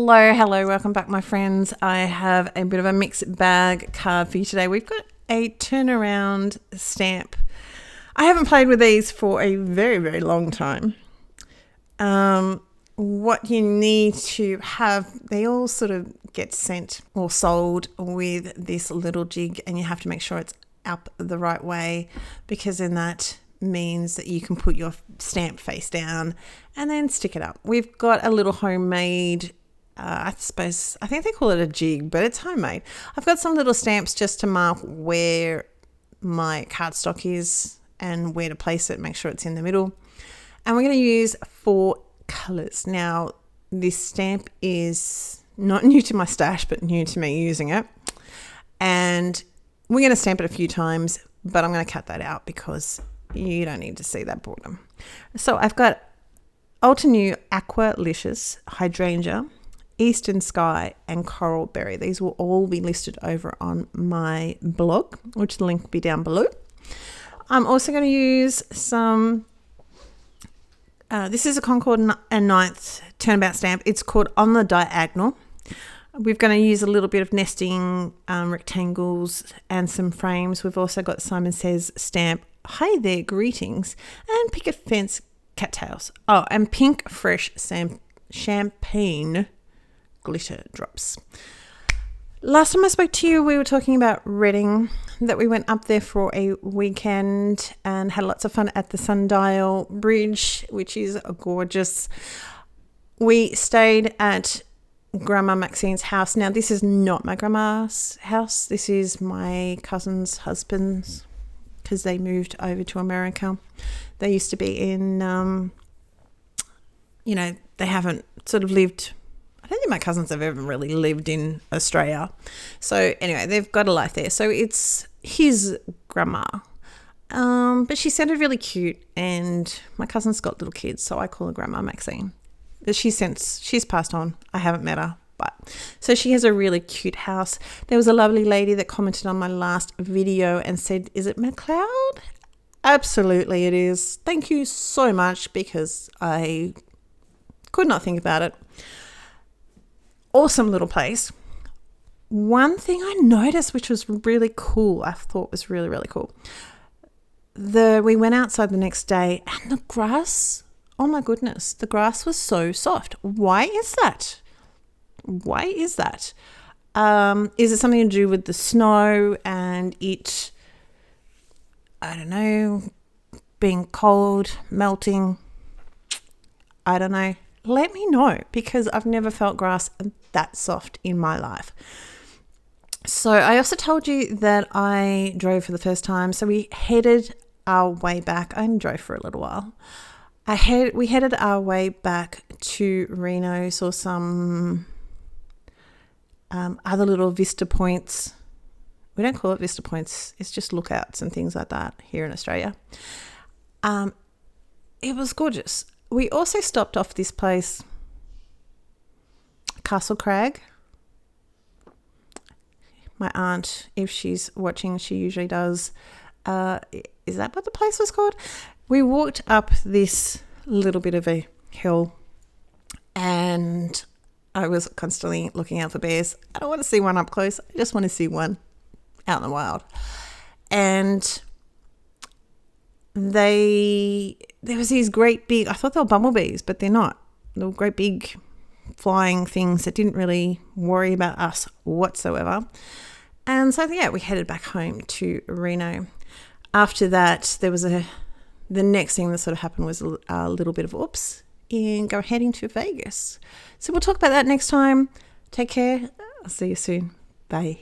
Hello, welcome back, my friends. I have a bit of a mixed bag card for you today. We've got a turnaround stamp. I haven't played with these for a very, very long time. What you need to have, they all sort of get sent or sold with this little jig, and you have to make sure it's up the right way, because then that means that you can put your stamp face down and then stick it up. We've got a little homemade, I think they call it a jig, but it's homemade. I've got some little stamps just to mark where my cardstock is and where to place it, make sure it's in the middle. And we're going to use 4 colours. Now, this stamp is not new to my stash, but new to me using it. And we're going to stamp it a few times, but I'm going to cut that out because you don't need to see that boredom. So I've got Ultra New Aqualicious, Hydrangea, Eastern Sky, and Coral Berry. These will all be listed over on my blog, which the link will be down below. I'm also going to use some, this is a Concord and 9th Turnabout stamp. It's called On the Diagonal. We're going to use a little bit of nesting rectangles and some frames. We've also got Simon Says stamp, Hi There, Greetings, and Picket Fence Cattails. Oh, and Pink Fresh Champagne Glitter Drops. Last time I spoke to you, we were talking about Reading, that we went up there for a weekend and had lots of fun at the Sundial Bridge, which is gorgeous. We stayed at Grandma Maxine's house. Now, this is not my grandma's house. This is my cousin's husband's, because they moved over to America. They used to be in, they haven't sort of lived, I don't think my cousins have ever really lived in Australia. So anyway, they've got a life there. So it's his grandma. But she sounded really cute, and my cousin's got little kids, so I call her Grandma Maxine. She's passed on. I haven't met her. So she has a really cute house. There was a lovely lady that commented on my last video and said, is it McLeod? Absolutely it is. Thank you so much, because I could not think about it. Awesome little place. One thing I noticed, which was really cool, I thought was really, really cool. We went outside the next day, and the grass, oh my goodness, the grass was so soft. Why is that? Is it something to do with the snow and it, I don't know, being cold, melting? I don't know. Let me know, because I've never felt grass that soft in my life. So I also told you that I drove for the first time. So we headed our way back. I drove for a little while. We headed our way back to Reno, saw some other little vista points. We don't call it vista points. It's just lookouts and things like that here in Australia. It was gorgeous. We also stopped off this place, Castle Crag. My aunt, if she's watching, she usually does. Is that what the place was called? We walked up this little bit of a hill, and I was constantly looking out for bears. I don't want to see one up close. I just want to see one out in the wild. And there was these great big, I thought they were bumblebees, but they're not. They were great big flying things that didn't really worry about us whatsoever. And so, yeah, we headed back home to Reno. After that, the next thing that sort of happened was a little bit of oops, and heading to Vegas. So we'll talk about that next time. Take care. I'll see you soon. Bye.